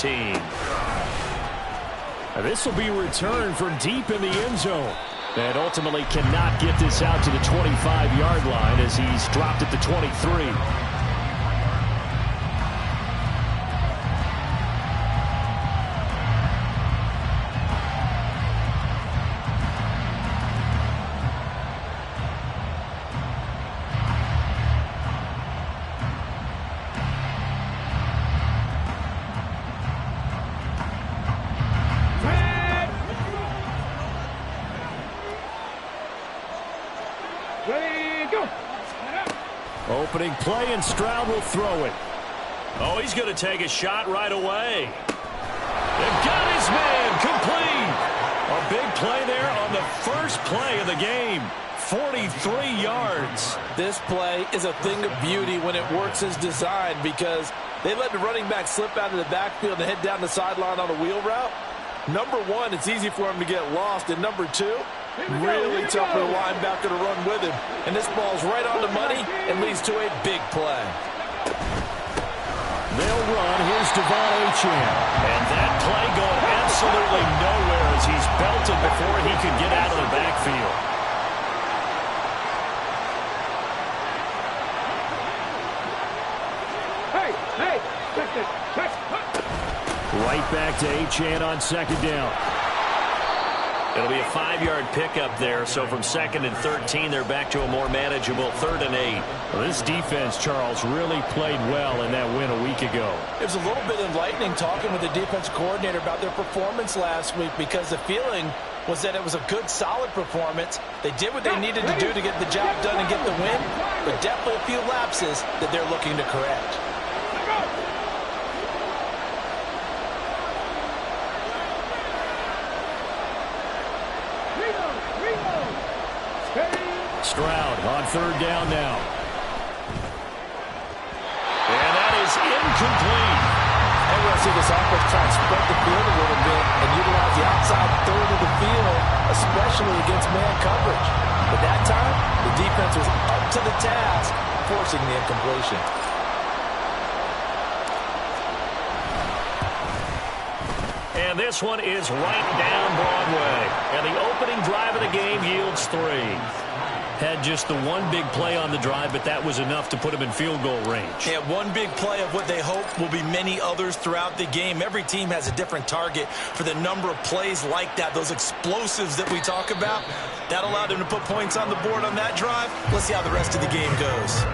team. This will be returned from deep in the end zone. And ultimately cannot get this out to the 25-yard line as he's dropped at the 23. Opening play, and Stroud will throw it. Oh, he's going to take a shot right away. They've got his man complete. A big play there on the first play of the game. 43 yards. This play is a thing of beauty when it works as designed because they let the running back slip out of the backfield and head down the sideline on a wheel route. Number one, it's easy for him to get lost. And number two, really tough for the linebacker to run with him. And this ball's right on the money and leads to a big play. They'll run. Here's Devon Achane. And that play going absolutely nowhere as he's belted before he could get out of the backfield. Right back to Achane on second down. It'll be a 5-yard pickup there, so from 2nd and 13, they're back to a more manageable 3rd and 8. Well, this defense, Charles, really played well in that win a week ago. It was a little bit enlightening talking with the defense coordinator about their performance last week because the feeling was that it was a good, solid performance. They did what they needed to do to get the job done and get the win, but definitely a few lapses that they're looking to correct. Stroud on 3rd down now. And that is incomplete. And we'll see this offense try to spread the field a little bit and utilize the outside third of the field, especially against man coverage. But that time, the defense was up to the task, forcing the incompletion. And this one is right down Broadway. And the opening drive of the game yields 3. Had just the one big play on the drive, but that was enough to put him in field goal range. Yeah, one big play of what they hope will be many others throughout the game. Every team has a different target for the number of plays like that, those explosives that we talk about. That allowed them to put points on the board on that drive. Let's see how the rest of the game goes.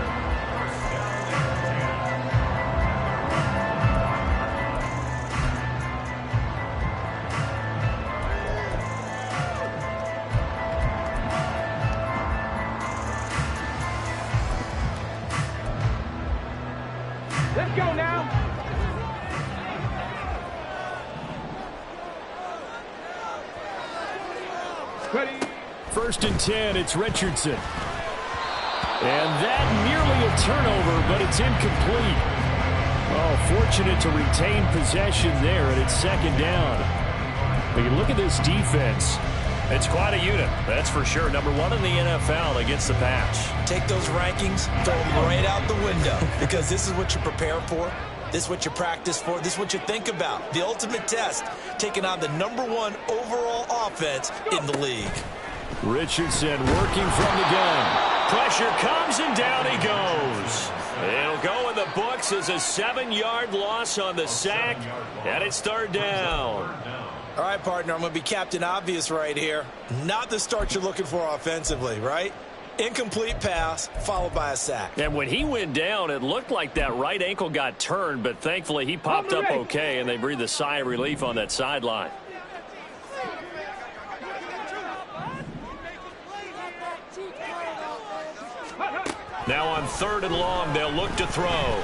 Let's go now. Ready. 1st and 10, it's Richardson. And that nearly a turnover, but it's incomplete. Oh, fortunate to retain possession there, and it's 2nd down. But you look at this defense. It's quite a unit, that's for sure. Number 1 in the NFL against the pass. Take those rankings, throw them right out the window, because this is what you prepare for. This is what you practice for. This is what you think about. The ultimate test, taking on the number 1 overall offense in the league. Richardson working from the gun. Pressure comes and down he goes. It'll go in the books as a 7-yard loss on the sack, and it's 3rd down. All right, partner, I'm going to be Captain Obvious right here. Not the start you're looking for offensively, right? Incomplete pass, followed by a sack. And when he went down, it looked like that right ankle got turned, but thankfully he popped up okay, and they breathed a sigh of relief on that sideline. Now on 3rd and long, they'll look to throw. Under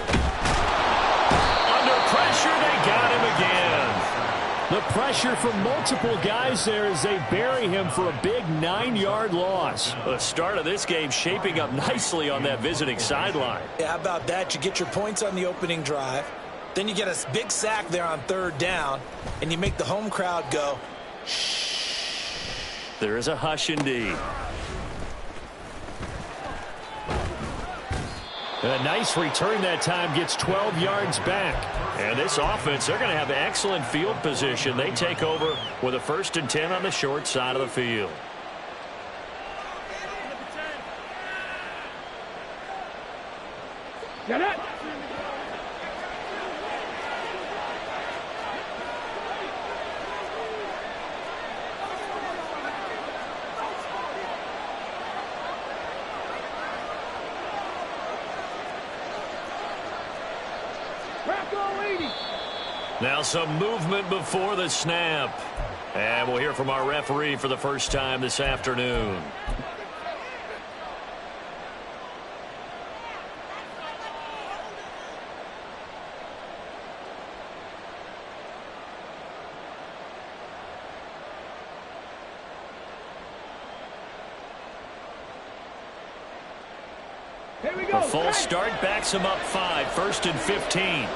pressure, they got him again. The pressure from multiple guys there as they bury him for a big 9-yard loss. The start of this game shaping up nicely on that visiting sideline. Yeah, how about that? You get your points on the opening drive. Then you get a big sack there on 3rd down, and you make the home crowd go, shh. There is a hush indeed. A nice return that time, gets 12 yards back. And this offense, they're going to have excellent field position. They take over with a 1st and 10 on the short side of the field. Get it. Now some movement before the snap. And we'll hear from our referee for the first time this afternoon. Here we go. A false start backs him up 5, 1st and 15.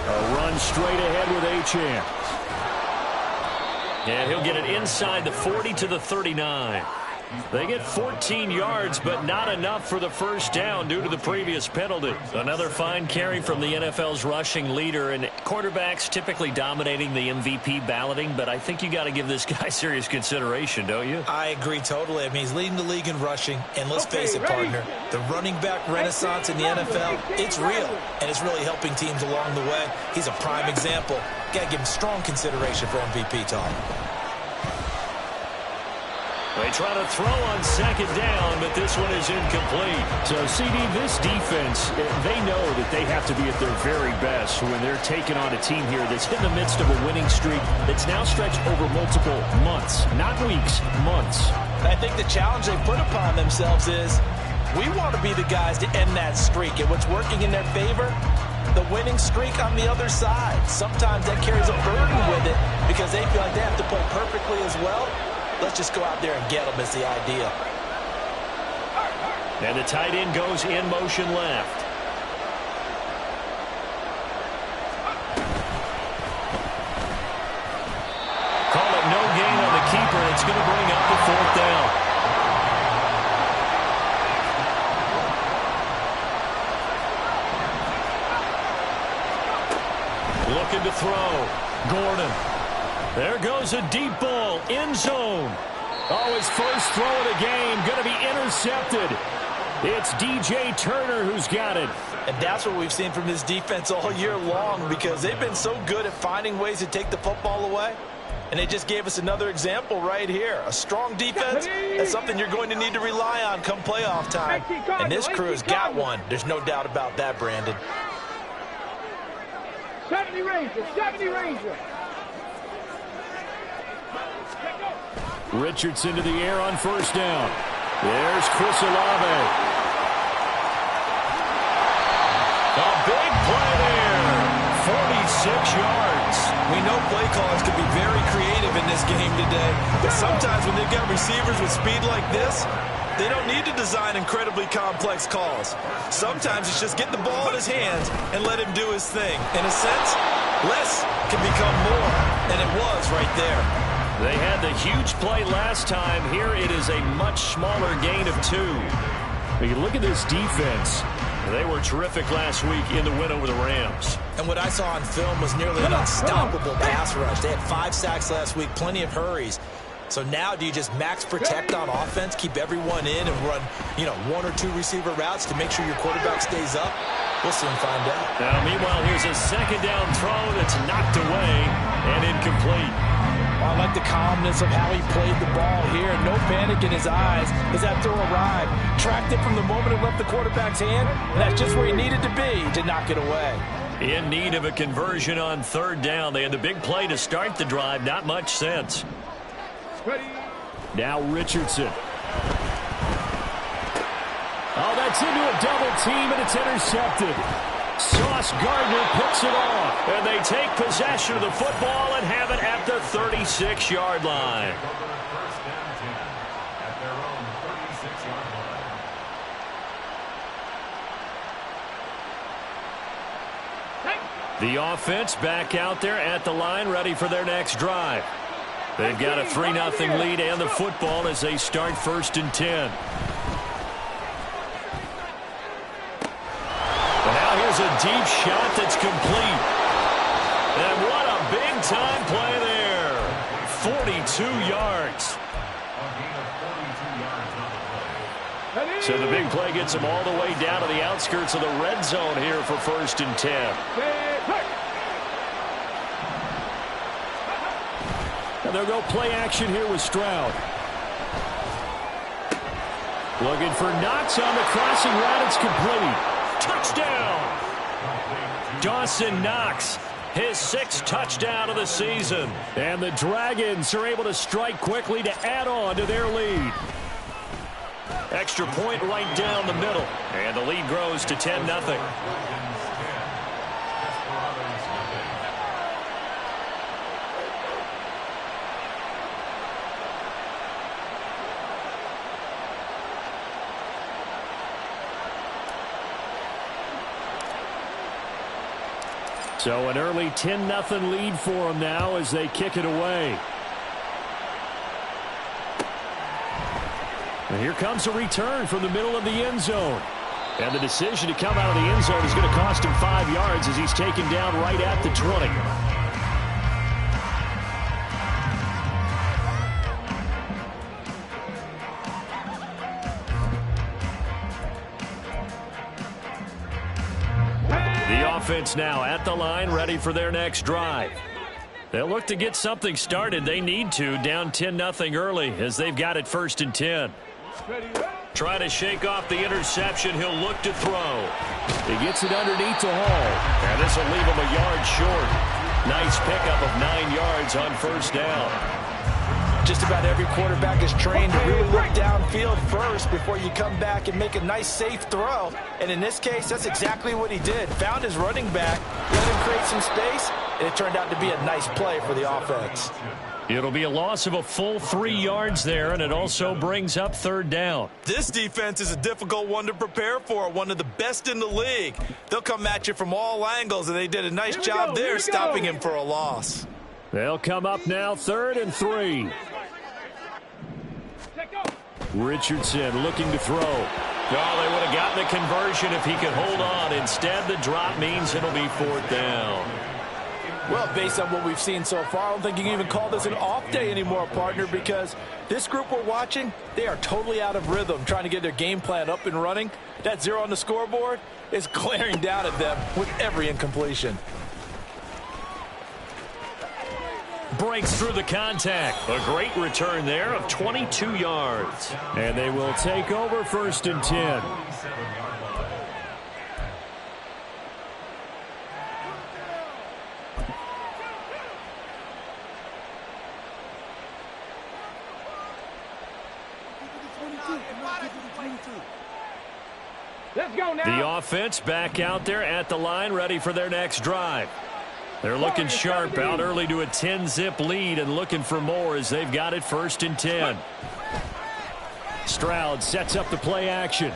A run straight ahead with Achane. And he'll get it inside the 40 to the 39. They get 14 yards, but not enough for the first down due to the previous penalty. Another fine carry from the NFL's rushing leader, and quarterbacks typically dominating the MVP balloting, but I think you got to give this guy serious consideration, don't you? I agree totally. I mean, he's leading the league in rushing, and let's face it, partner, the running back renaissance in the NFL, it's real, and it's really helping teams along the way. He's a prime example. Got to give him strong consideration for MVP talk. They try to throw on 2nd down, but this one is incomplete. So, CD, this defense, they know that they have to be at their very best when they're taking on a team here that's in the midst of a winning streak that's now stretched over multiple months, not weeks, months. I think the challenge they put upon themselves is we want to be the guys to end that streak, and what's working in their favor, the winning streak on the other side. Sometimes that carries a burden with it because they feel like they have to play perfectly as well. Let's just go out there and get them is the idea. And the tight end goes in motion left. Call it no gain on the keeper. It's going to bring up the 4th down. Looking to throw. Gordon. There goes a deep ball, end zone. Oh, his first throw of the game, going to be intercepted. It's DJ Turner who's got it. And that's what we've seen from this defense all year long because they've been so good at finding ways to take the football away. And they just gave us another example right here. A strong defense, that's something you're going to need to rely on come playoff time. And this crew has got one. There's no doubt about that, Brandon. 70 Ranger, 70 Ranger. Richardson to the air on 1st down. There's Chris Olave. A big play there. 46 yards. We know play callers can be very creative in this game today, but sometimes when they've got receivers with speed like this, they don't need to design incredibly complex calls. Sometimes it's just get the ball in his hands and let him do his thing. In a sense, less can become more, and it was right there. They had the huge play last time. Here it is a much smaller gain of 2. But you look at this defense. They were terrific last week in the win over the Rams. And what I saw on film was nearly an unstoppable pass rush. They had 5 sacks last week, plenty of hurries. So now do you just max protect on offense, keep everyone in and run, 1 or 2 receiver routes to make sure your quarterback stays up? We'll soon find out. Now, meanwhile, here's a 2nd down throw that's knocked away and incomplete. I like the calmness of how he played the ball here. No panic in his eyes as that throw arrived. Tracked it from the moment it left the quarterback's hand, and that's just where he needed to be to knock it away. In need of a conversion on 3rd down. They had the big play to start the drive. Not much sense. Now Richardson. Oh, that's into a double team, and it's intercepted. Sauce Gardner picks it off. And they take possession of the football and have it at the 36-yard line. The offense back out there at the line, ready for their next drive. They've got a 3-0 lead and the football as they start 1st and 10. And now here's a deep shot that's complete. And what a big-time play there. 42 yards. So the big play gets them all the way down to the outskirts of the red zone here for 1st and 10. And they'll go play action here with Stroud. Looking for Knox on the crossing route. It's complete. Touchdown! Dawson Knox, his 6th touchdown of the season. And the Dragons are able to strike quickly to add on to their lead. Extra point right down the middle. And the lead grows to 10-0. So an early 10-0 lead for them now as they kick it away. And here comes a return from the middle of the end zone. And the decision to come out of the end zone is going to cost him 5 yards as he's taken down right at the 20. The offense now at the line, ready for their next drive. They'll look to get something started. They need to, down 10-0 early as they've got it 1st and 10. Trying to shake off the interception. He'll look to throw. He gets it underneath to Hall. And this will leave him a yard short. Nice pickup of 9 yards on 1st down. Just about every quarterback is trained to really look downfield first before you come back and make a nice, safe throw. And in this case, that's exactly what he did. Found his running back, let him create some space, and it turned out to be a nice play for the offense. It'll be a loss of a full 3 yards there, and it also brings up 3rd down. This defense is a difficult one to prepare for, one of the best in the league. They'll come at you from all angles, and they did a nice job there stopping him for a loss. They'll come up now 3rd and 3. Richardson looking to throw. Oh, they would have gotten the conversion if he could hold on. Instead, the drop means it'll be 4th down. Well, based on what we've seen so far, I don't think you can even call this an off day anymore, partner, because this group we're watching, they are totally out of rhythm, trying to get their game plan up and running. That 0 on the scoreboard is glaring down at them with every incompletion. Breaks through the contact. A great return there of 22 yards. And they will take over 1st and 10. Let's go now. The offense back out there at the line, ready for their next drive. They're looking sharp out early to a 10-zip lead and looking for more as they've got it 1st and 10. Stroud sets up the play action.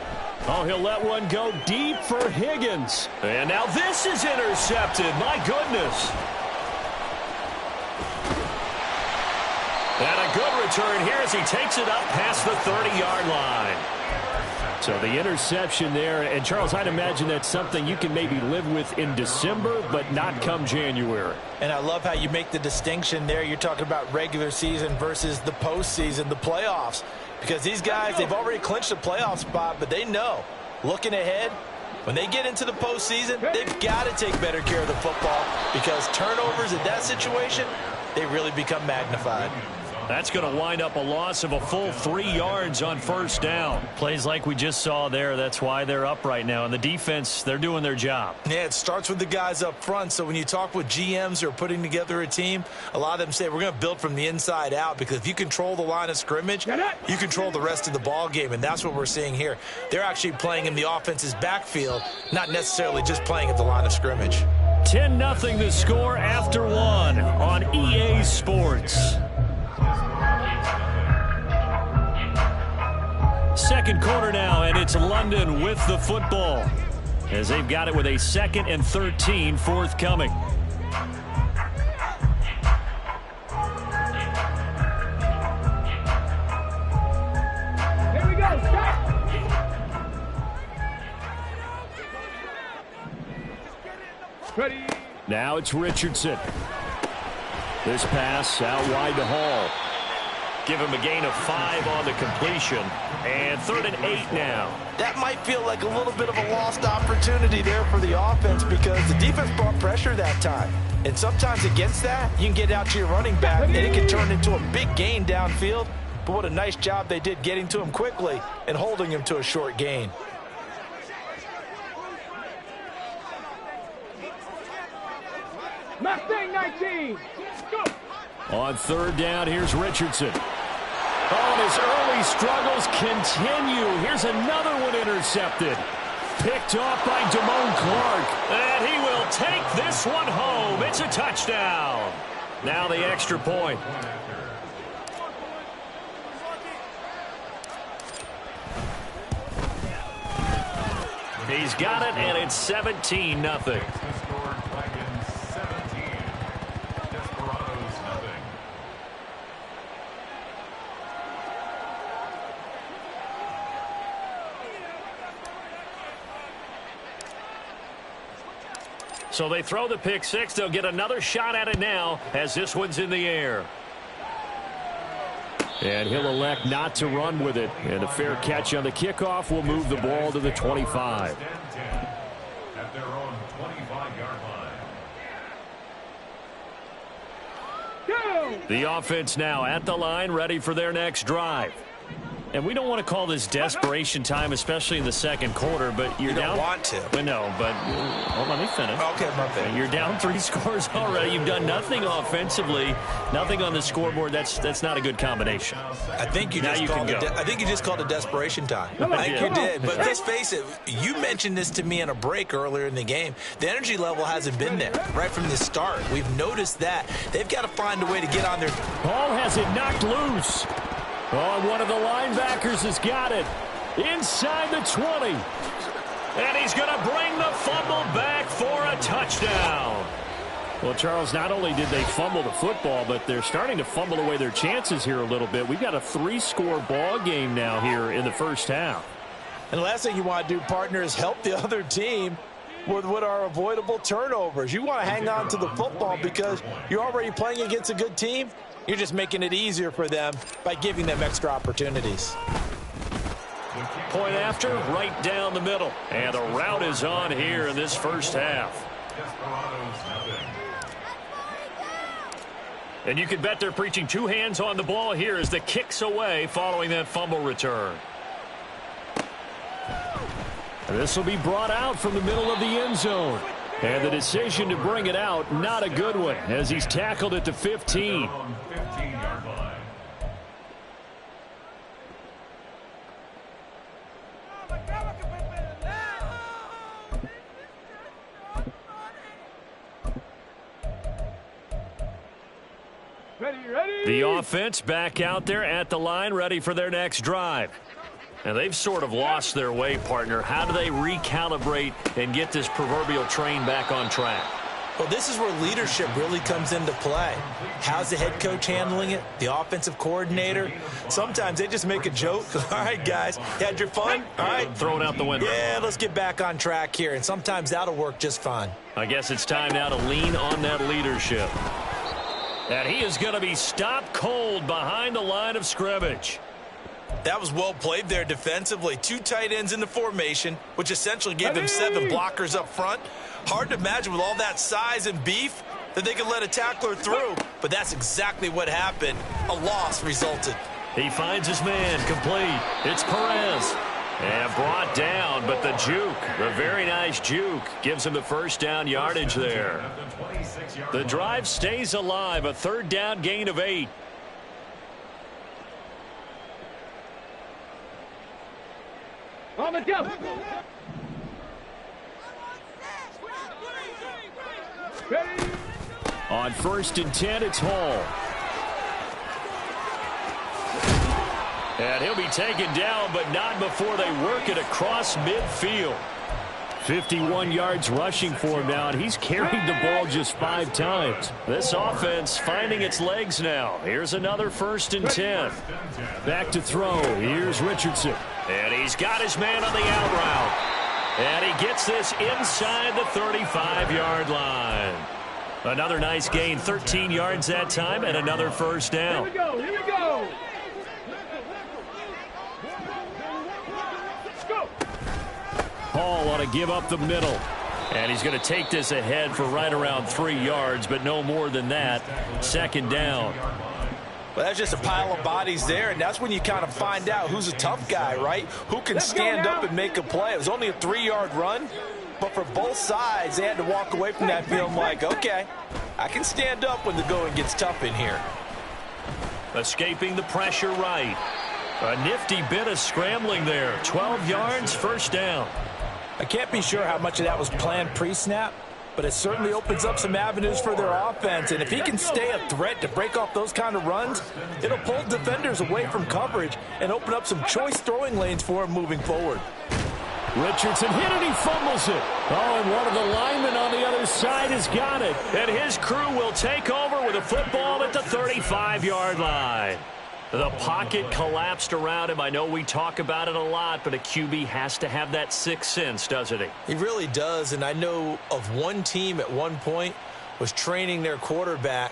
Oh, he'll let one go deep for Higgins. And now this is intercepted. My goodness. And a good return here as he takes it up past the 30-yard line. So the interception there, and Charles, I'd imagine that's something you can maybe live with in December, but not come January. And I love how you make the distinction there. You're talking about regular season versus the postseason, the playoffs. Because these guys, they've already clinched a playoff spot, but they know, looking ahead, when they get into the postseason, they've got to take better care of the football because turnovers in that situation, they really become magnified. That's going to wind up a loss of a full 3 yards on 1st down. Plays like we just saw there. That's why they're up right now. And the defense, they're doing their job. Yeah, it starts with the guys up front. So when you talk with GMs who are putting together a team, a lot of them say we're going to build from the inside out because if you control the line of scrimmage, you control the rest of the ball game. And that's what we're seeing here. They're actually playing in the offense's backfield, not necessarily just playing at the line of scrimmage. 10-0 the score after one on EA Sports. Second quarter now, and it's London with the football. as they've got it with a 2nd and 13 forthcoming. Here we go. Stop. Ready. Now it's Richardson. This pass out wide to Hall. Give him a gain of 5 on the completion. And 3rd and 8 now. That might feel like a little bit of a lost opportunity there for the offense because the defense brought pressure that time. And sometimes against that, you can get out to your running back, and it can turn into a big gain downfield. But what a nice job they did getting to him quickly and holding him to a short gain. Mustang 19. Go. On 3rd down, here's Richardson. Oh, and his early struggles continue. Here's another one intercepted. Picked off by Damone Clark. And he will take this one home. It's a touchdown. Now the extra point. He's got it, and it's 17-0. So they throw the pick six. They'll get another shot at it now as this one's in the air. And he'll elect not to run with it. And a fair catch on the kickoff will move the ball to the 25. At their own 25-yard line. Go. The offense now at the line, ready for their next drive. And we don't want to call this desperation time, especially in the second quarter, but you're down. You don't want to. But no, but well, let me finish. Okay, my bad. You're down 3 scores already. You've done nothing offensively, nothing on the scoreboard. That's not a good combination. I think you just called it. I think you just called it desperation time. I think you did. But let's face it. You mentioned this to me in a break earlier in the game. The energy level hasn't been there right from the start. We've noticed that. They've got to find a way to get on their. Hall has it knocked loose. Oh, one of the linebackers has got it inside the 20. And he's going to bring the fumble back for a touchdown. Well, Charles, not only did they fumble the football, but they're starting to fumble away their chances here a little bit. We've got a 3-score ball game now here in the first half. And the last thing you want to do, partner, is help the other team with what are avoidable turnovers. You want to hang on to the football because you're already playing against a good team. You're just making it easier for them by giving them extra opportunities. Point after, right down the middle. And the route is on here in this first half. And you can bet they're preaching 2 hands on the ball here as the kick's away following that fumble return. This will be brought out from the middle of the end zone. And the decision to bring it out, not a good one, as he's tackled at the 15. Ready. The offense back out there at the line, ready for their next drive. And they've sort of lost their way, partner. How do they recalibrate and get this proverbial train back on track? Well, this is where leadership really comes into play. How's the head coach handling it? The offensive coordinator? Sometimes they just make a joke. All right, guys, had your fun? All right. Throw it out the window. Yeah, let's get back on track here. And sometimes that'll work just fine. I guess it's time now to lean on that leadership. And he is going to be stopped cold behind the line of scrimmage. That was well played there defensively. 2 tight ends in the formation, which essentially gave them 7 blockers up front. Hard to imagine with all that size and beef that they could let a tackler through. But that's exactly what happened. A loss resulted. He finds his man complete. It's Perez. And brought down, but the juke, the very nice juke, gives him the first down yardage there. The drive stays alive, a 3rd down gain of 8. On the jump. Ready. On 1st and 10, it's Hall. And he'll be taken down, but not before they work it across midfield. 51 yards rushing for him now, and he's carried the ball just 5 times. This offense finding its legs now. Here's another 1st and 10. Back to throw. Here's Richardson. And he's got his man on the out route. And he gets this inside the 35-yard line. Another nice gain, 13 yards that time, and another 1st down. Here we go, here we go. Go. Hall ought to give up the middle. And he's going to take this ahead for right around 3 yards, but no more than that. 2nd down. Well, that's just a pile of bodies there, and that's when you kind of find out who's a tough guy, right? Who can stand up and make a play. It was only a 3-yard run, but for both sides, they had to walk away from that feeling like, okay, I can stand up when the going gets tough in here. Escaping the pressure right. A nifty bit of scrambling there. 12 yards, 1st down. I can't be sure how much of that was planned pre-snap, but it certainly opens up some avenues for their offense. And if he can stay a threat to break off those kind of runs, it'll pull defenders away from coverage and open up some choice throwing lanes for him moving forward. Richardson hit it, he fumbles it. Oh, and one of the linemen on the other side has got it. And his crew will take over with a football at the 35-yard line. The pocket collapsed around him. I know we talk about it a lot, but a QB has to have that 6th sense, doesn't he? He really does, and I know of one team at one point was training their quarterback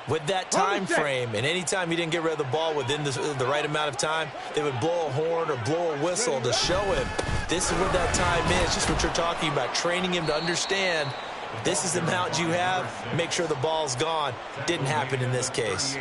with that time frame, and anytime he didn't get rid of the ball within the right amount of time, they would blow a horn or blow a whistle to show him this is what that time is, just what you're talking about, training him to understand this is the amount you have, make sure the ball's gone. Didn't happen in this case.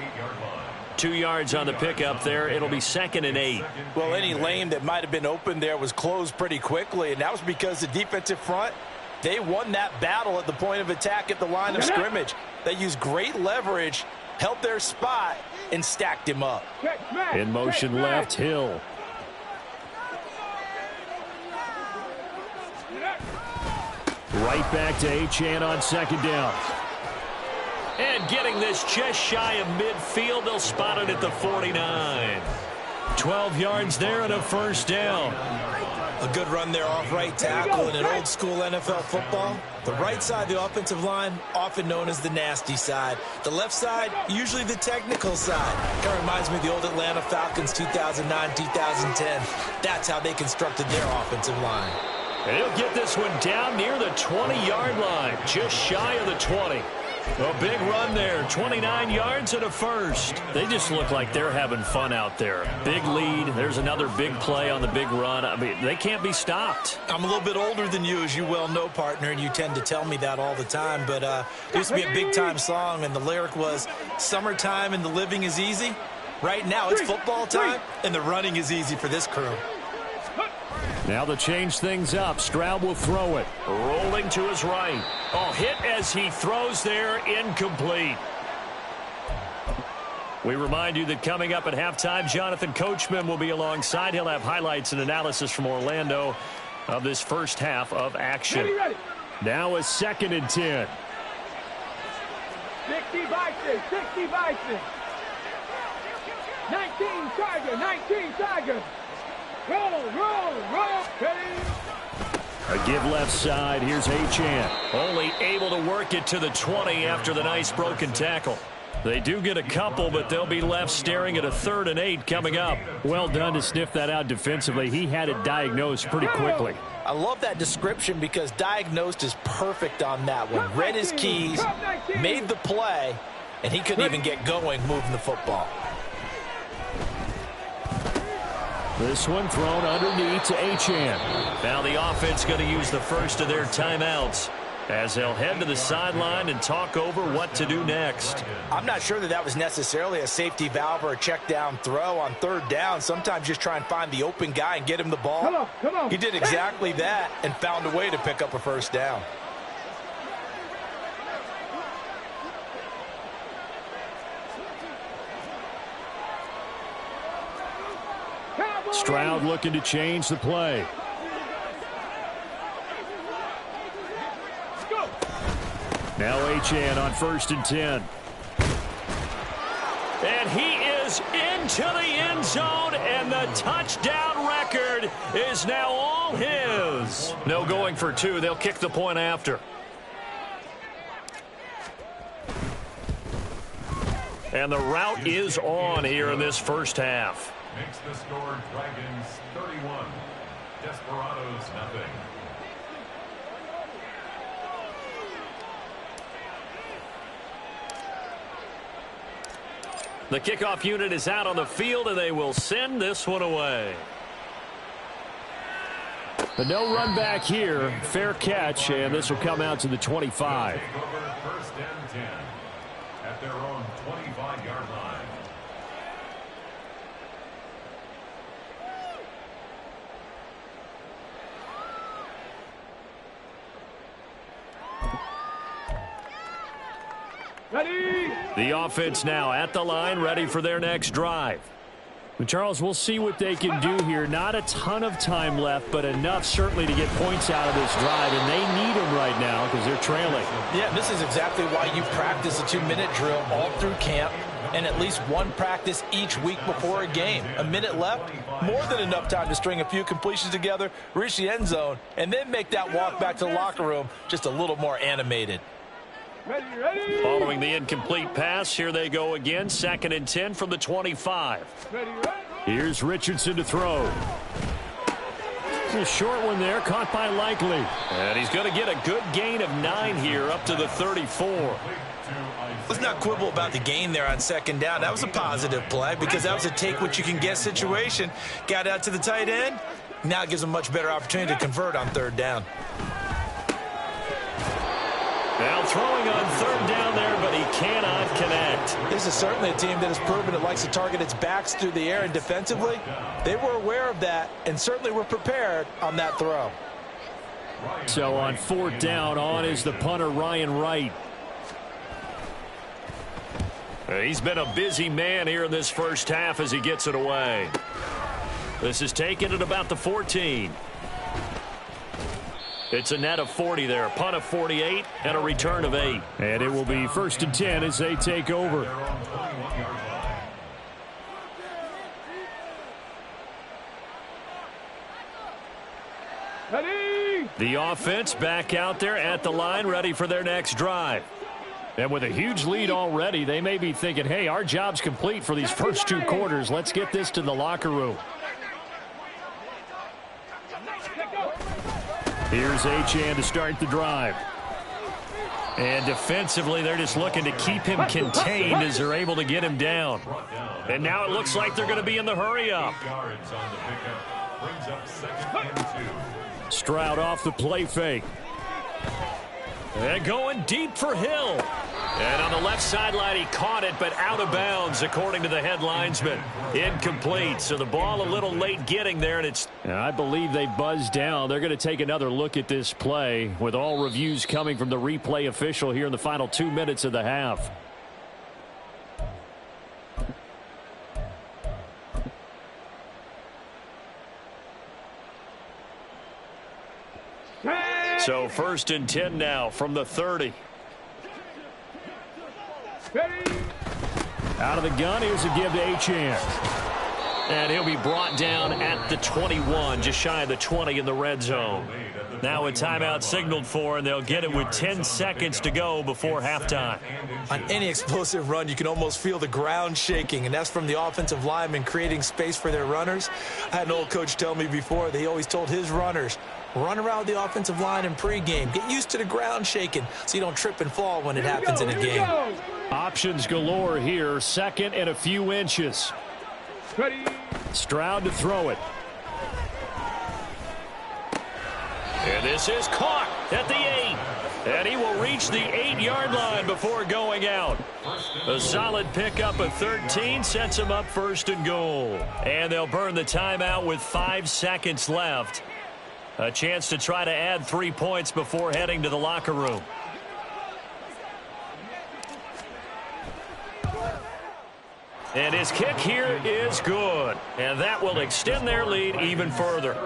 2 yards on the pickup there. It'll be 2nd and 8. Well, any lane that might have been open there was closed pretty quickly, and that was because the defensive front, they won that battle at the point of attack at the line of scrimmage. They used great leverage, held their spot, and stacked him up. In motion left, Hill. Right back to Achane on 2nd down. And getting this just shy of midfield, they'll spot it at the 49. 12 yards there and a 1st down. A good run there off right tackle in an old school NFL football. The right side of the offensive line, often known as the nasty side. The left side, usually the technical side. Kind of reminds me of the old Atlanta Falcons 2009, 2010. That's how they constructed their offensive line. And he'll get this one down near the 20-yard line, just shy of the 20. A big run there, 29 yards and a 1st. They just look like they're having fun out there. Big lead. There's another big play on the big run. I mean, they can't be stopped. I'm a little bit older than you, as you well know, partner, and you tend to tell me that all the time. But it used to be a big-time song, and the lyric was, "Summertime and the living is easy." Right now, it's football time, and the running is easy for this crew. Now to change things up, Stroud will throw it. Rolling to his right. Oh, hit as he throws there, incomplete. We remind you that coming up at halftime, Jonathan Coachman will be alongside. He'll have highlights and analysis from Orlando of this 1st half of action. Ready. Now a 2nd and 10. 60 Bison. 19 Tiger. Roll. Ready. A give left side. Here's Achane. Only able to work it to the 20 after the nice broken tackle. They do get a couple, but they'll be left staring at a 3rd and 8 coming up. Well done to sniff that out defensively. He had it diagnosed pretty quickly. I love that description because diagnosed is perfect on that one. Read his keys, made the play, and he couldn't even get going moving the football. This one thrown underneath to Achane. Now the offense going to use the first of their timeouts as they'll head to the sideline and talk over what to do next. I'm not sure that was necessarily a safety valve or a check down throw on 3rd down. Sometimes just try and find the open guy and get him the ball. Come on. He did exactly that and found a way to pick up a 1st down. Stroud looking to change the play. Now Achane on 1st and 10. And he is goes into the end zone, and the touchdown record is now all his. No going for two. They'll kick the point after. And the route is on here in this first half. Makes the score Dragons 31, Desperados nothing. The kickoff unit is out on the field, and they will send this one away. But no run back here. Fair catch, and this will come out to the 25. Take over first and 10 at their own 25-yard line. Ready? The offense now at the line, ready for their next drive. And Charles, we'll see what they can do here. Not a ton of time left, but enough certainly to get points out of this drive, and they need them right now because they're trailing. Yeah, this is exactly why you practice a 2-minute drill all through camp and at least one practice each week before a game. A minute left, more than enough time to string a few completions together, reach the end zone, and then make that walk back to the locker room just a little more animated. Ready, ready? Following the incomplete pass, here they go again. 2nd and 10 from the 25. Ready, ready? Here's Richardson to throw. A short one there, caught by Likely. And he's going to get a good gain of 9 here, up to the 34. Let's not quibble about the gain there on 2nd down. That was a positive play because that was a take-what-you-can-get situation. Got out to the tight end. Now it gives them a much better opportunity to convert on 3rd down. Now throwing on 3rd down there, but he cannot connect. This is certainly a team that has proven it likes to target its backs through the air, and defensively, they were aware of that and certainly were prepared on that throw. So on 4th down, on is the punter, Ryan Wright. He's been a busy man here in this first half as he gets it away. This is taken at about the 14. It's a net of 40 there, a punt of 48, and a return of 8. And it will be 1st and 10 as they take over. Ready? The offense back out there at the line, ready for their next drive. And with a huge lead already, they may be thinking, hey, our job's complete for these first 2 quarters. Let's get this to the locker room. Here's Achane to start the drive. And defensively, they're just looking to keep him contained as they're able to get him down. And now it looks like they're going to be in the hurry-up. Stroud off the play fake. And going deep for Hill. And on the left sideline, he caught it, but out of bounds, according to the head linesman. Incomplete, so the ball a little late getting there, and it's... I believe they buzzed down. They're going to take another look at this play, with all reviews coming from the replay official here in the final 2 minutes of the half. So 1st and 10 now from the 30. Ready? Out of the gun, here's a give to Achane. And he'll be brought down at the 21, just shy of the 20 in the red zone. Now a timeout signaled for, and they'll get it with 10 seconds to go before halftime. On any explosive run, you can almost feel the ground shaking, and that's from the offensive linemen creating space for their runners. I had an old coach tell me before, they always told his runners, run around the offensive line in pregame. Get used to the ground shaking so you don't trip and fall when it happens in a game. Options galore here. 2nd and a few inches. Ready? Stroud to throw it. And this is caught at the 8. And he will reach the 8-yard line before going out. A solid pickup of 13 sets him up 1st and goal. And they'll burn the timeout with 5 seconds left. A chance to try to add 3 points before heading to the locker room. And his kick here is good. And that will extend their lead even further.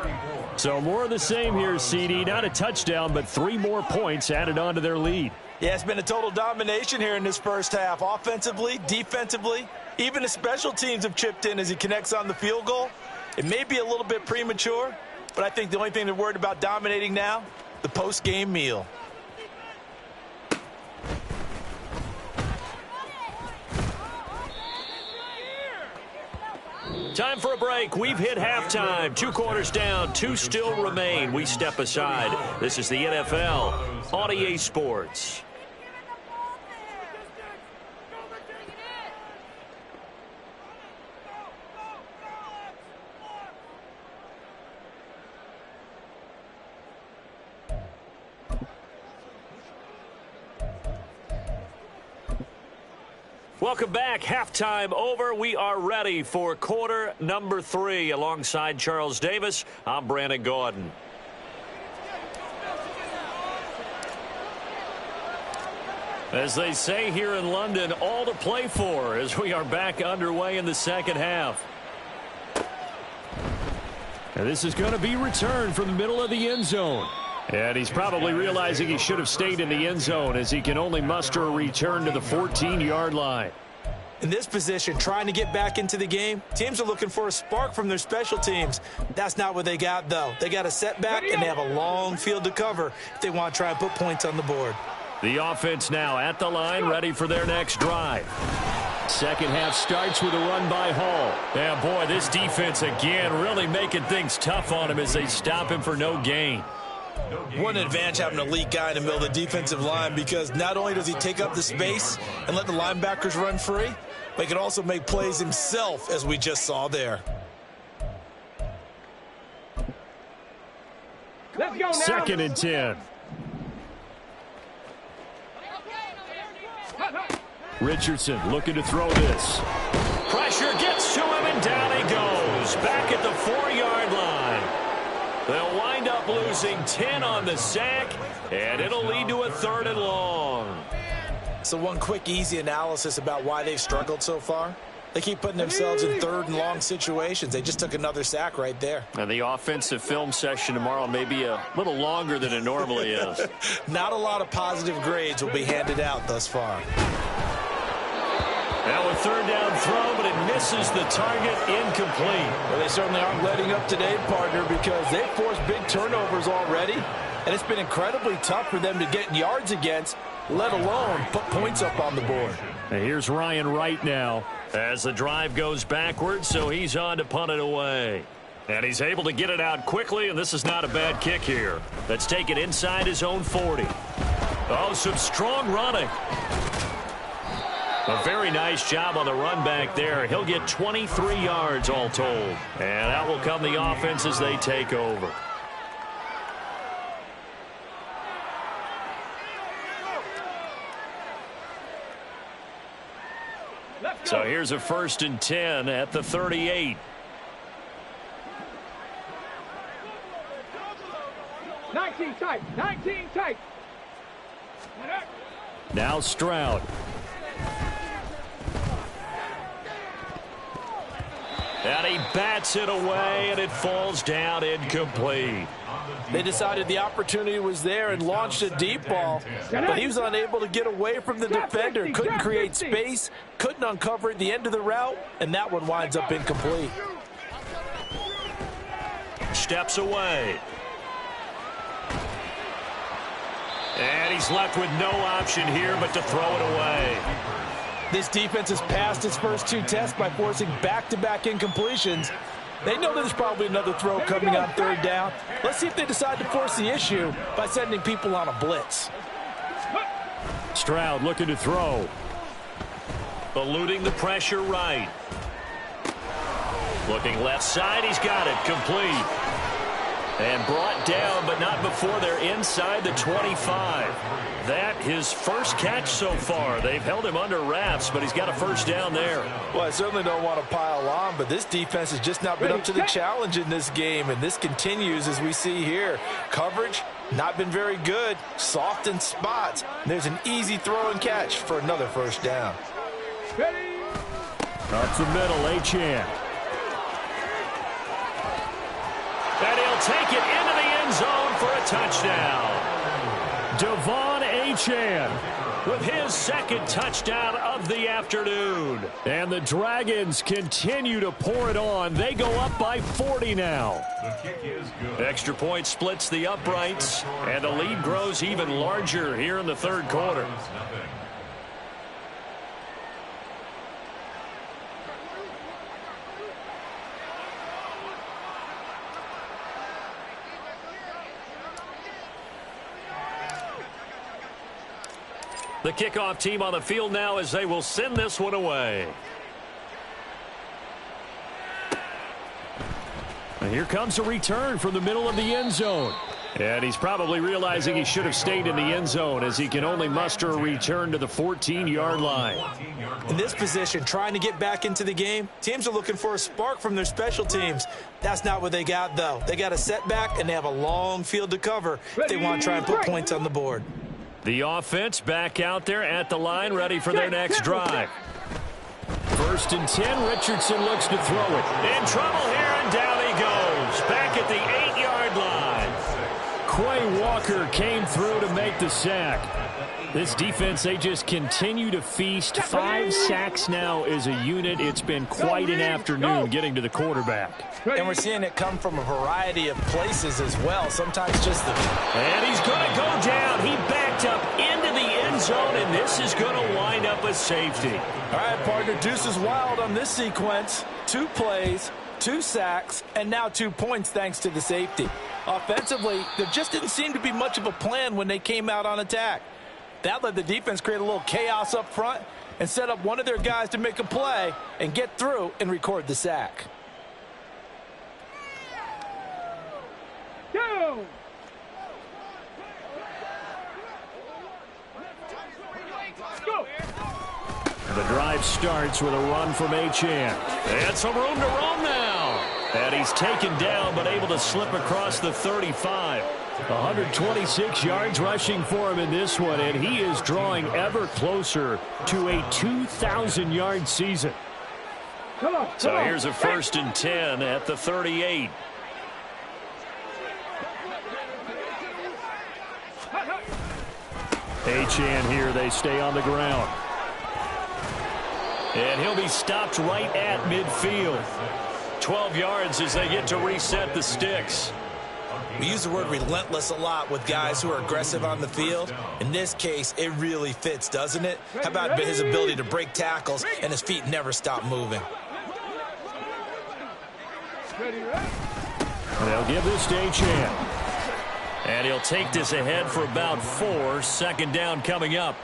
So more of the same here, CD. Not a touchdown, but 3 more points added on to their lead. Yeah, it's been a total domination here in this first half. Offensively, defensively, Even the special teams have chipped in as he connects on the field goal. It may be a little bit premature, but I think the only thing they're worried about dominating now, the post-game meal. Time for a break. We've hit halftime. 2 quarters down. 2 still remain. We step aside. This is the NFL on EA Sports. Welcome back. Halftime over. We are ready for quarter number 3. Alongside Charles Davis, I'm Brandon Gaudin. As they say here in London, all to play for as we are back underway in the second half. And this is going to be returned from the middle of the end zone. And he's probably realizing he should have stayed in the end zone as he can only muster a return to the 14-yard line. In this position, trying to get back into the game, teams are looking for a spark from their special teams. That's not what they got, though. They got a setback, and they have a long field to cover if they want to try and put points on the board. The offense now at the line, ready for their next drive. Second half starts with a run by Hall. Yeah, boy, this defense again really making things tough on him as they stop him for no gain. One advantage having an elite guy in the middle of the defensive line, because not only does he take up the space and let the linebackers run free, but he can also make plays himself, as we just saw there. Let's go now. 2nd and 10. Richardson looking to throw this. Pressure gets to him, and down he goes. Back at the 4-yard line. They'll wind up losing 10 on the sack, and it'll lead to a 3rd and long. So one quick, easy analysis about why they've struggled so far. They keep putting themselves in 3rd and long situations. They just took another sack right there. And the offensive film session tomorrow may be a little longer than it normally is. Not a lot of positive grades will be handed out thus far. Now a 3rd down throw, but it misses the target, incomplete. Well, they certainly aren't letting up today, partner, because they've forced big turnovers already, and it's been incredibly tough for them to get yards against, let alone put points up on the board. And here's Ryan Wright now. As the drive goes backwards, so he's on to punt it away. And he's able to get it out quickly, and this is not a bad kick here. Let's take it inside his own 40. Oh, some strong running. A very nice job on the run back there. He'll get 23 yards all told. And that will come the offense as they take over. So here's a 1st and 10 at the 38. Nineteen tight. Now Stroud. And he bats it away, and it falls down incomplete. They decided the opportunity was there and launched a deep ball, but he was unable to get away from the defender. Couldn't create space, couldn't uncover at the end of the route, and that one winds up incomplete. Steps away. And he's left with no option here but to throw it away. This defense has passed its first 2 tests by forcing back-to-back incompletions. They know there's probably another throw coming on 3rd down. Let's see if they decide to force the issue by sending people on a blitz. Stroud looking to throw. Eluding the pressure right. Looking left side, he's got it, complete. And brought down, but not before they're inside the 25. That his first catch so far. They've held him under wraps, but he's got a 1st down there. Well, I certainly don't want to pile on, but this defense has just not been up to the challenge in this game, and this continues as we see here. Coverage, not been very good, soft in spots. There's an easy throw and catch for another 1st down. Up the middle, Achane. And he'll take it into the end zone for a touchdown. Devon Achane with his second touchdown of the afternoon. And the Dragons continue to pour it on. They go up by 40 now. The kick is good. Extra point splits the uprights, and the lead grows even larger here in the third quarter. Nothing. The kickoff team on the field now as they will send this one away. And here comes a return from the middle of the end zone. And he's probably realizing he should have stayed in the end zone as he can only muster a return to the 14-yard line. In this position, trying to get back into the game, teams are looking for a spark from their special teams. That's not what they got, though. They got a setback, and they have a long field to cover if they want to try and put points on the board. The offense back out there at the line, ready for their next drive. 1st and 10, Richardson looks to throw it. In trouble here, and down he goes. Back at the 8-yard line. Quay Walker came through to make the sack. This defense, they just continue to feast. 5 sacks now as a unit. It's been quite an afternoon getting to the quarterback. And we're seeing it come from a variety of places as well. Sometimes just the... And he's going to go down. He backed up into the end zone, and this is going to wind up a safety. All right, partner, deuce is wild on this sequence. 2 plays, 2 sacks, and now 2 points thanks to the safety. Offensively, there just didn't seem to be much of a plan when they came out on attack. That let the defense create a little chaos up front and set up one of their guys to make a play and get through and record the sack. Go! Go! The drive starts with a run from Achane. And some room to roam now. And he's taken down but able to slip across the 35. 126 yards rushing for him in this one, and he is drawing ever closer to a 2,000-yard season. So here's a 1st and 10 at the 38. Achane here, they stay on the ground. And he'll be stopped right at midfield. 12 yards as they get to reset the sticks. We use the word relentless a lot with guys who are aggressive on the field. In this case, it really fits, doesn't it? How about his ability to break tackles and his feet never stop moving? They'll give this to Achane. And he'll take this ahead for about 4. 2nd down coming up.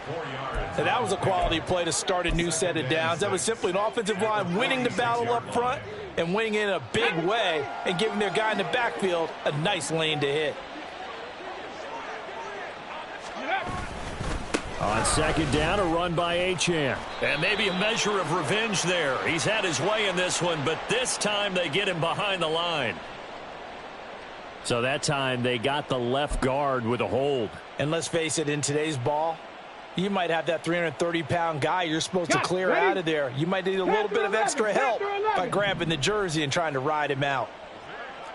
And that was a quality play to start a new set of downs. That was simply an offensive line winning the battle up front and winning in a big way and giving their guy in the backfield a nice lane to hit. On 2nd down, a run by Achane. And maybe a measure of revenge there. He's had his way in this one, but this time they get him behind the line. So that time they got the left guard with a hold. And let's face it, in today's ball, you might have that 330-pound guy you're supposed to clear out of there. You might need a little bit of extra help by grabbing the jersey and trying to ride him out.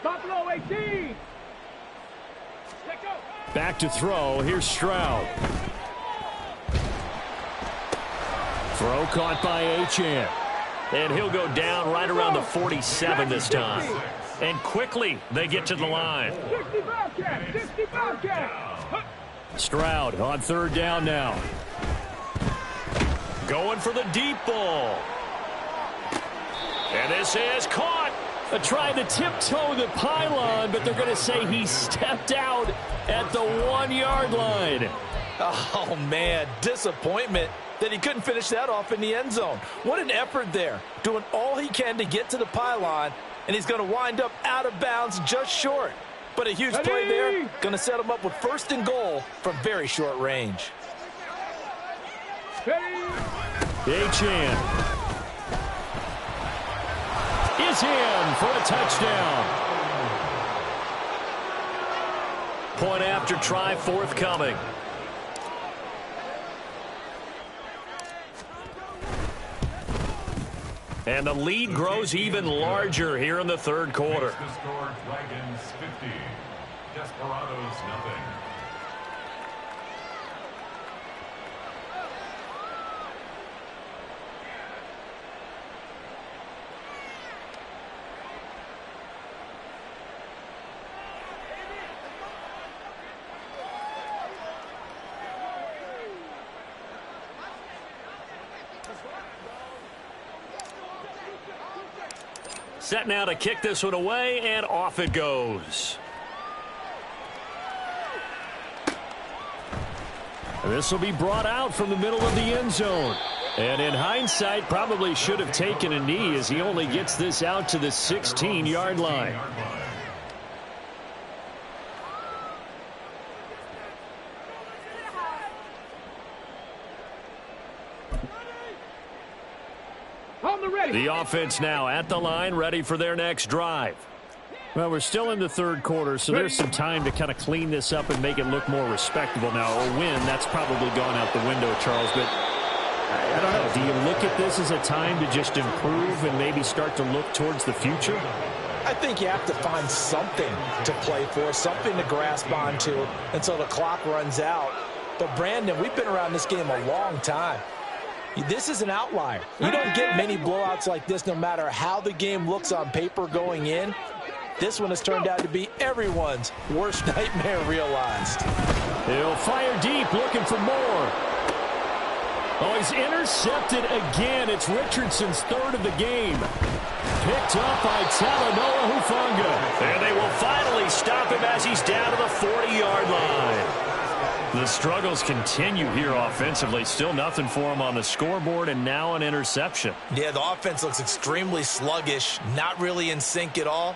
Buffalo 18. Back to throw. Here's Stroud. Throw caught by Achane. And he'll go down right around the 47 this time. And quickly they get to the line. 60 Bobcat. Stroud on 3rd down now. Going for the deep ball. And this is caught. Trying to tiptoe the pylon, but they're going to say he stepped out at the 1-yard line. Oh, man, disappointment that he couldn't finish that off in the end zone. What an effort there, doing all he can to get to the pylon, and he's going to wind up out of bounds just short. But a huge play there, going to set him up with 1st and goal from very short range. Achane is in for a touchdown. Point after try forthcoming. And the lead grows even larger here in the 3rd quarter. The score, Dragons 50, Desperados nothing. Set now to kick this one away, and off it goes. This will be brought out from the middle of the end zone. And in hindsight, probably should have taken a knee as he only gets this out to the 16-yard line. The offense now at the line, ready for their next drive. Well, we're still in the third quarter, so there's some time to kind of clean this up and make it look more respectable now. Or win, that's probably gone out the window, Charles. But I don't know. Do you look at this as a time to just improve and maybe start to look towards the future? I think you have to find something to play for, something to grasp onto until the clock runs out. But, Brandon, we've been around this game a long time. This is an outlier. You don't get many blowouts like this no matter how the game looks on paper going in. This one has turned out to be everyone's worst nightmare realized. He'll fire deep, looking for more. Oh, he's intercepted again. It's Richardson's third of the game. Picked up by Talanoa Hufanga. And they will finally stop him as he's down to the 40-yard line. The struggles continue here offensively. Still nothing for him on the scoreboard, and now an interception. Yeah, the offense looks extremely sluggish, not really in sync at all.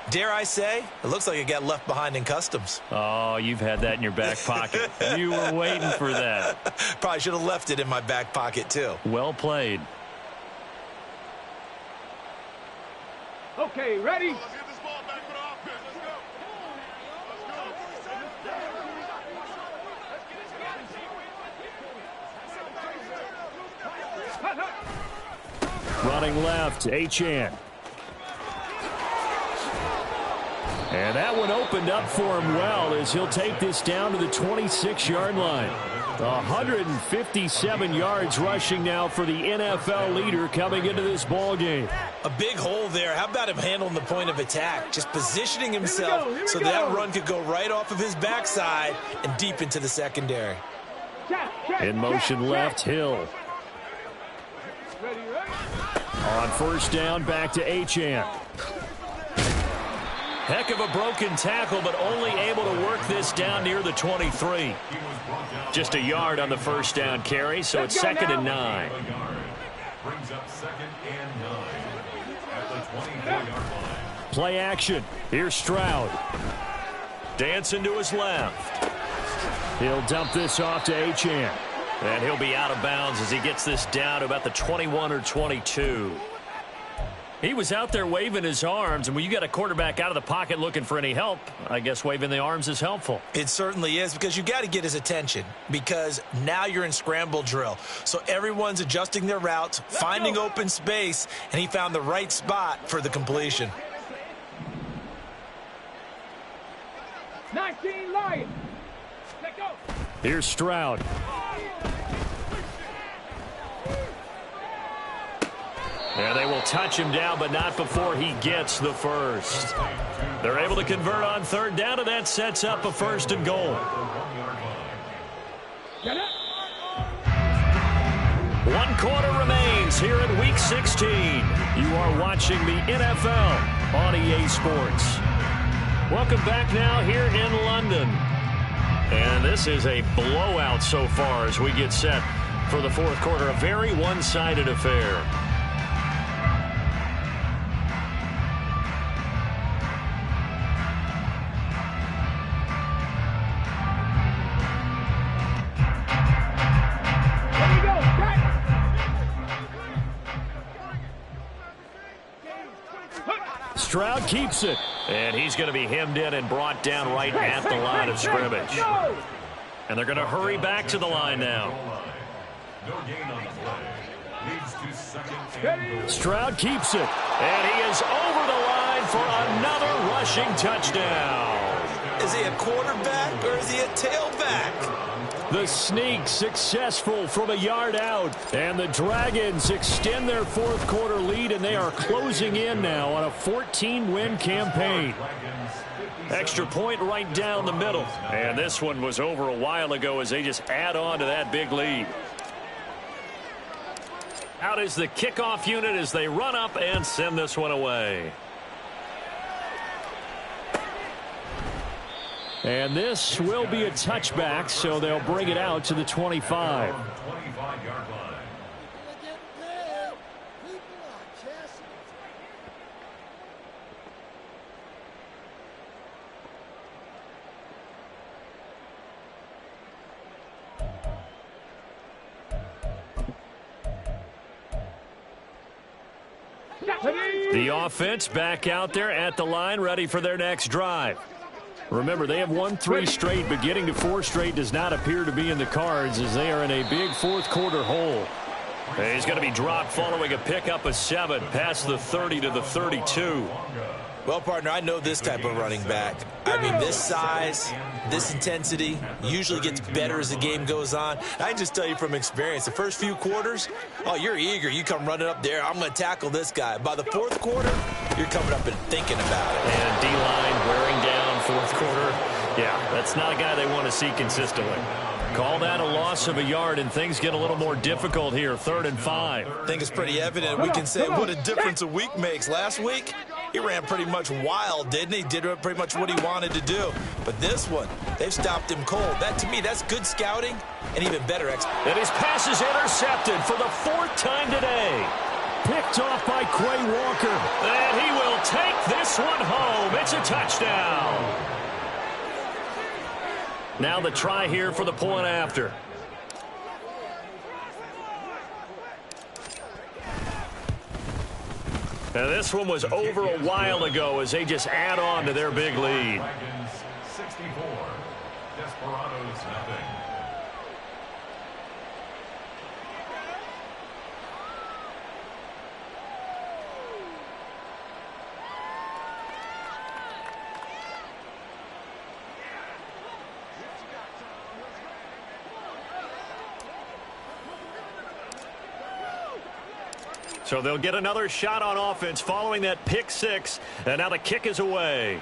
Dare I say, it looks like it got left behind in customs. Oh, you've had that in your back pocket. You were waiting for that. Probably should have left it in my back pocket, too. Well played. Okay, ready? Running left, Achane. And that one opened up for him well as he'll take this down to the 26-yard line. 157 yards rushing now for the NFL leader coming into this ball game. A big hole there. How about him handling the point of attack? Just positioning himself so that run could go right off of his backside and deep into the secondary. In motion left, Hill. On first down, back to Achane. Heck of a broken tackle, but only able to work this down near the 23. Just a yard on the first down carry, so it's 2nd and 9. Brings up 2nd and 9 at the 24-yard line. Play action. Here's Stroud. Dancing to his left. He'll dump this off to Achane. And he'll be out of bounds as he gets this down to about the 21 or 22. He was out there waving his arms, and when you got a quarterback out of the pocket looking for any help, I guess waving the arms is helpful. It certainly is, because you got to get his attention, because now you're in scramble drill. So everyone's adjusting their routes, finding open space, and he found the right spot for the completion. 19 Lions. Let go. Here's Stroud. And they will touch him down, but not before he gets the first. They're able to convert on third down, and that sets up a 1st and goal. 1 quarter remains here in Week 16. You are watching the NFL on EA Sports. Welcome back now here in London. And this is a blowout so far as we get set for the fourth quarter. A very one-sided affair. Stroud keeps it. And he's going to be hemmed in and brought down right at the line of scrimmage. And they're going to hurry back to the line now. No gain on the play. Leads to 2nd and goal. Stroud keeps it. And he is over the line for another rushing touchdown. Is he a quarterback or is he a tailback? The sneak successful from a yard out. And the Dragons extend their fourth quarter lead, and they are closing in now on a 14-win campaign. Extra point right down the middle. And this one was over a while ago as they just add on to that big lead. Out is the kickoff unit as they run up and send this one away. And this will be a touchback, so they'll bring it out to the 25. 25-yard line. The offense back out there at the line, ready for their next drive. Remember, they have won 3 straight, but getting to 4 straight does not appear to be in the cards as they are in a big fourth-quarter hole. He's going to be dropped following a pickup of 7 past the 30 to the 32. Well, partner, I know this type of running back. I mean, this size, this intensity usually gets better as the game goes on. I can just tell you from experience, the first few quarters, oh, you're eager. You come running up there, I'm going to tackle this guy. By the fourth quarter, you're coming up and thinking about it. And D-line wearing down fourth quarter. Yeah, that's not a guy they want to see consistently. Call that a loss of a yard, and things get a little more difficult here. 3rd and 5. I think it's pretty evident. We can say what a difference a week makes. Last week, he ran pretty much wild, didn't he? Did pretty much what he wanted to do. But this one, they've stopped him cold. That, to me, that's good scouting and even better execution. And his pass is intercepted for the 4th time today. Picked off by Quay Walker. And he will take this one home. It's a touchdown. Now the try here for the point after. Now this one was over a while ago as they just add on to their big lead. 64. Desperados nothing. So they'll get another shot on offense following that pick 6. And now the kick is away.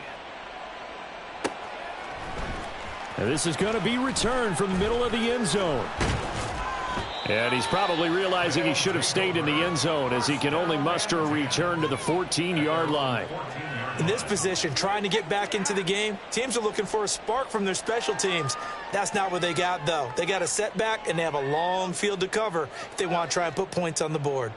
And this is going to be returned from the middle of the end zone. And he's probably realizing he should have stayed in the end zone as he can only muster a return to the 14-yard line. In this position, trying to get back into the game, teams are looking for a spark from their special teams. That's not what they got, though. They got a setback, and they have a long field to cover if they want to try and put points on the board.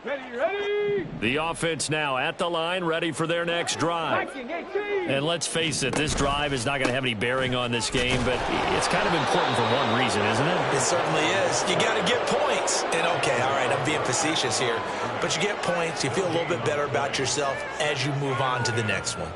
Ready. The offense now at the line, ready for their next drive. And let's face it, this drive is not going to have any bearing on this game, but it's kind of important for one reason, isn't it? It certainly is. You got to get points. And, okay, all right, I'm being facetious here. But you get points, you feel a little bit better about yourself as you move on to the next one.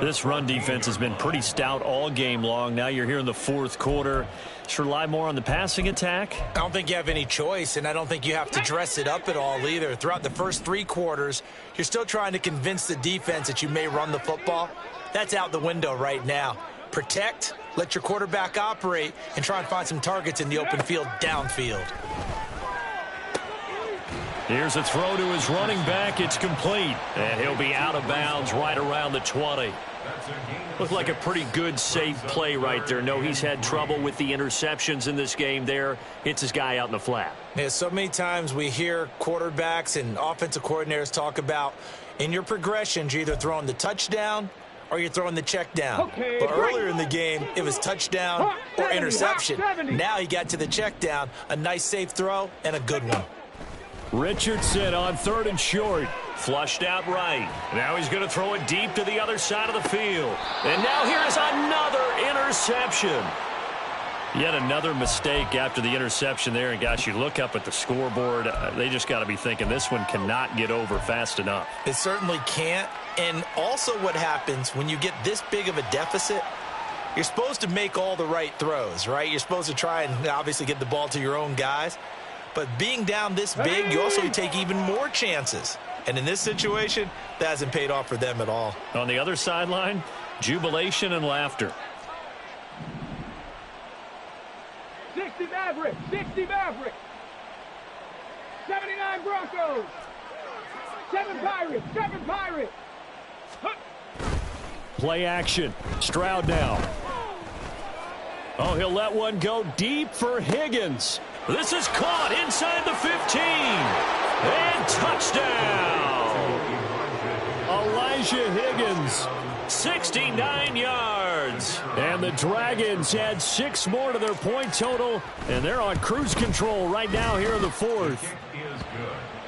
This run defense has been pretty stout all game long. Now you're here in the 4th quarter. Should rely more on the passing attack? I don't think you have any choice, and I don't think you have to dress it up at all either. Throughout the first 3 quarters, you're still trying to convince the defense that you may run the football. That's out the window right now. Protect, let your quarterback operate, and try and find some targets in the open field downfield. Here's a throw to his running back. It's complete. And he'll be out of bounds right around the 20. Looked like a pretty good, safe play right there. No, he's had trouble with the interceptions in this game there. Hits his guy out in the flat. Yeah, so many times we hear quarterbacks and offensive coordinators talk about in your progressions, you're either throwing the touchdown or you're throwing the check down. Okay, but earlier in the game, it was touchdown or interception. Now he got to the check down, a nice safe throw and a good one. Richardson on 3rd and short. Flushed out right. Now he's going to throw it deep to the other side of the field. And now here is another interception. Yet another mistake after the interception there. And, gosh, you look up at the scoreboard. They just got to be thinking this one cannot get over fast enough. It certainly can't. And also what happens when you get this big of a deficit, you're supposed to make all the right throws, right? You're supposed to try and obviously get the ball to your own guys. But being down this big, you also take even more chances. And in this situation, that hasn't paid off for them at all. On the other sideline, jubilation and laughter. 60 Mavericks. 60 Mavericks. 79 Broncos. 7 Pirates. 7 Pirates. Play action. Stroud now. Oh, he'll let one go deep for Higgins. This is caught inside the 15. And touchdown. Elijah Higgins, 69 yards. And the Dragons add 6 more to their point total, and they're on cruise control right now here in the 4th.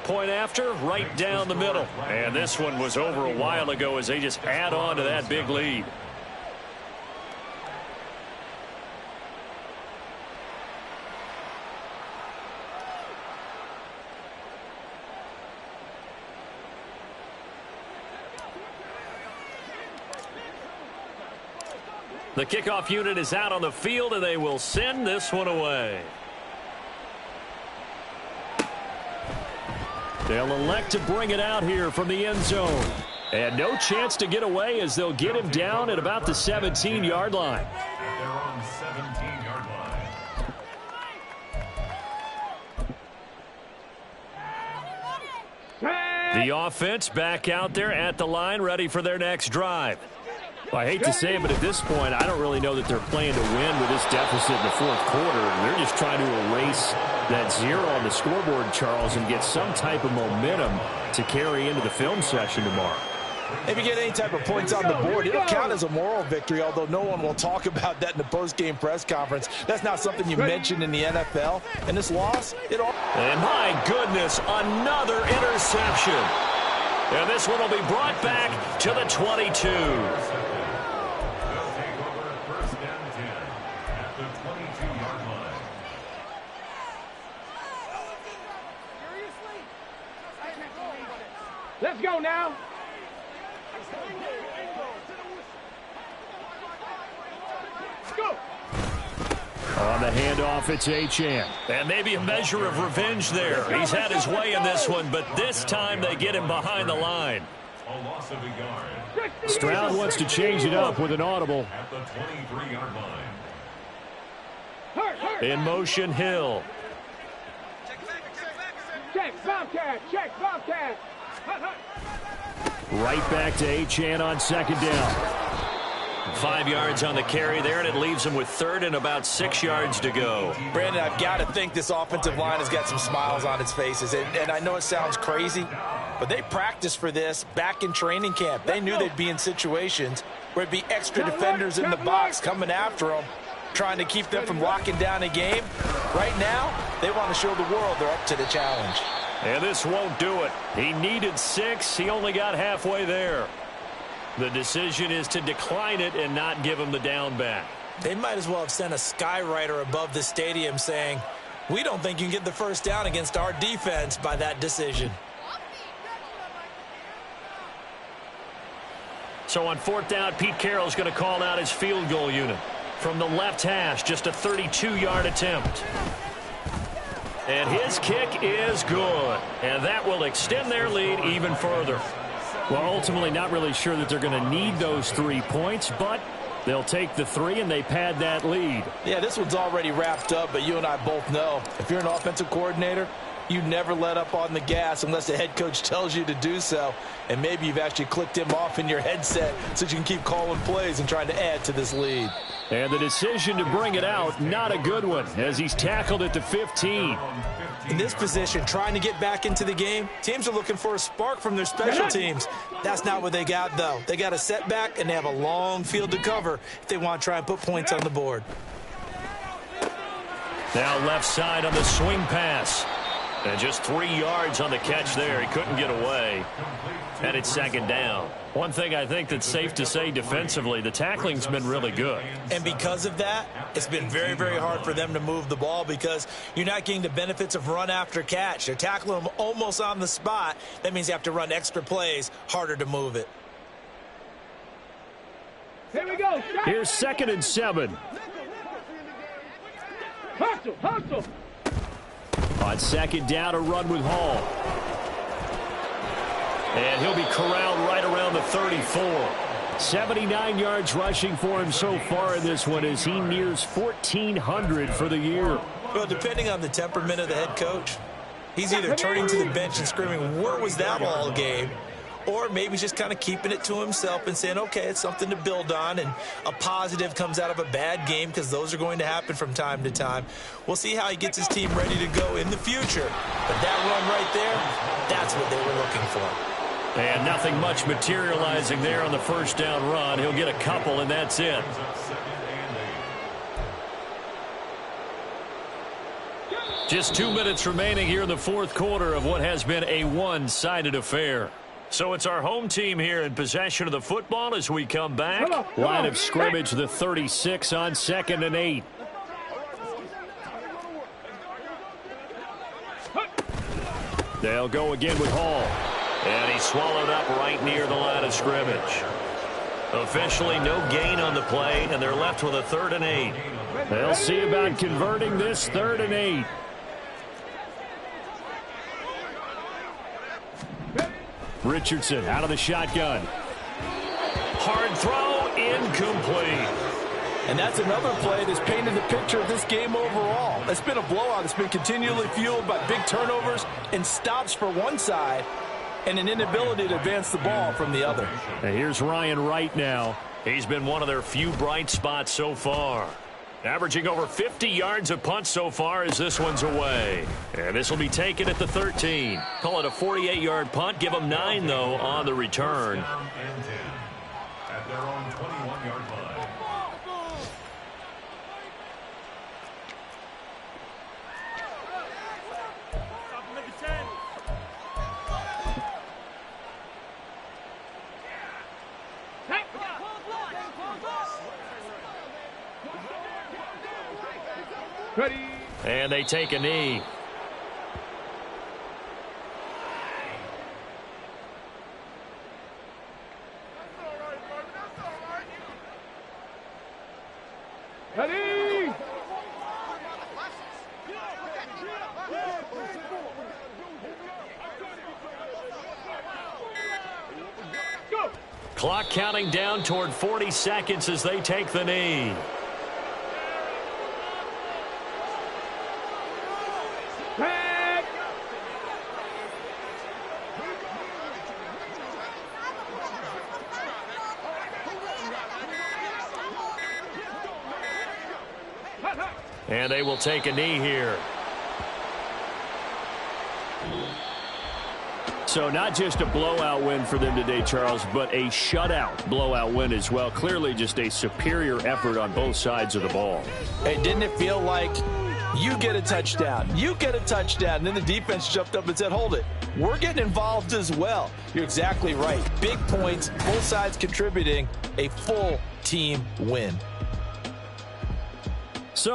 Point after, right down the middle. And this one was over a while ago as they just add on to that big lead. The kickoff unit is out on the field, and they will send this one away. They'll elect to bring it out here from the end zone. And no chance to get away as they'll get him down at about the 17-yard line. They're on 17-yard line. The offense back out there at the line, ready for their next drive. Well, I hate to say it, but at this point, I don't really know that they're playing to win with this deficit in the 4th quarter. They're just trying to erase that 0 on the scoreboard, Charles, and get some type of momentum to carry into the film session tomorrow. If you get any type of points on the board, it'll count as a moral victory, although no one will talk about that in the post-game press conference. That's not something you mentioned in the NFL. And this loss, it all... And my goodness, another interception. And this one will be brought back to the 22. Let's go now. Go. On the handoff, it's Achane. And maybe a measure of revenge there. He's had his way in this one, but this time they get him behind the line. A loss of a yard. Stroud wants to change it up with an audible. At the 23-yard line. In motion, Hill. Check, Bobcat. Check, Bobcat. Right back to Achane on 2nd down. 5 yards on the carry there, and it leaves him with 3rd and about 6 yards to go. Brandon, I've got to think this offensive line has got some smiles on its faces. And I know it sounds crazy, but they practiced for this back in training camp. They knew they'd be in situations where it'd be extra defenders in the box coming after them, trying to keep them from locking down a game. Right now, they want to show the world they're up to the challenge. And this won't do it. He needed 6. He only got halfway there. The decision is to decline it and not give him the down back. They might as well have sent a skywriter above the stadium saying, we don't think you can get the first down against our defense by that decision. So on 4th down, Pete Carroll's going to call out his field goal unit. From the left hash, just a 32-yard attempt. And his kick is good. And that will extend their lead even further. Well, ultimately not really sure that they're going to need those 3 points, but they'll take the 3 and they pad that lead. Yeah, this one's already wrapped up, but you and I both know if you're an offensive coordinator, you never let up on the gas unless the head coach tells you to do so. And maybe you've actually clicked him off in your headset so you can keep calling plays and trying to add to this lead. And the decision to bring it out, not a good one, as he's tackled at the 15. In this position, trying to get back into the game, teams are looking for a spark from their special teams. That's not what they got, though. They got a setback, and they have a long field to cover if they want to try and put points on the board. Now left side on the swing pass. And just 3 yards on the catch there. He couldn't get away. And it's 2nd down. One thing I think that's safe to say defensively, the tackling's been really good. And because of that, it's been very, very hard for them to move the ball because you're not getting the benefits of run after catch. They're tackling them almost on the spot. That means you have to run extra plays, harder to move it. Here we go. Here's 2nd and 7. Hustle, hustle. On 2nd down, a run with Hall. And he'll be corralled right around the 34. 79 yards rushing for him so far in this one as he nears 1,400 for the year. Well, depending on the temperament of the head coach, he's either turning to the bench and screaming, where was that all game? or maybe he's just kind of keeping it to himself and saying, okay, it's something to build on, and a positive comes out of a bad game, because those are going to happen from time to time. We'll see how he gets his team ready to go in the future. But that run right there, that's what they were looking for. And nothing much materializing there on the first down run. He'll get a couple, and that's it. Just 2 minutes remaining here in the fourth quarter of what has been a one-sided affair. So it's our home team here in possession of the football as we come back. Line of scrimmage, the 36 on 2nd and 8. They'll go again with Hall. And he's swallowed up right near the line of scrimmage. Officially no gain on the play, and they're left with a 3rd and 8. They'll see about converting this 3rd and 8. Richardson out of the shotgun. Hard throw, incomplete. And that's another play that's painted the picture of this game overall. It's been a blowout. It's been continually fueled by big turnovers and stops for one side and an inability to advance the ball from the other. And here's Ryan Wright now. He's been one of their few bright spots so far. Averaging over 50 yards a punt so far as this one's away. And this will be taken at the 13. Call it a 48-yard punt. Give them 9, though, on the return. At their own 21-yard line. Ready. And they take a knee. Ready. Go. Clock counting down toward 40 seconds as they take the knee. Back. And they will take a knee here. So not just a blowout win for them today, Charles, but a shutout blowout win as well. Clearly just a superior effort on both sides of the ball. Hey, didn't it feel like you get a touchdown, you get a touchdown, and then the defense jumped up and said, hold it, we're getting involved as well. You're exactly right. Big points, both sides contributing, a full team win. So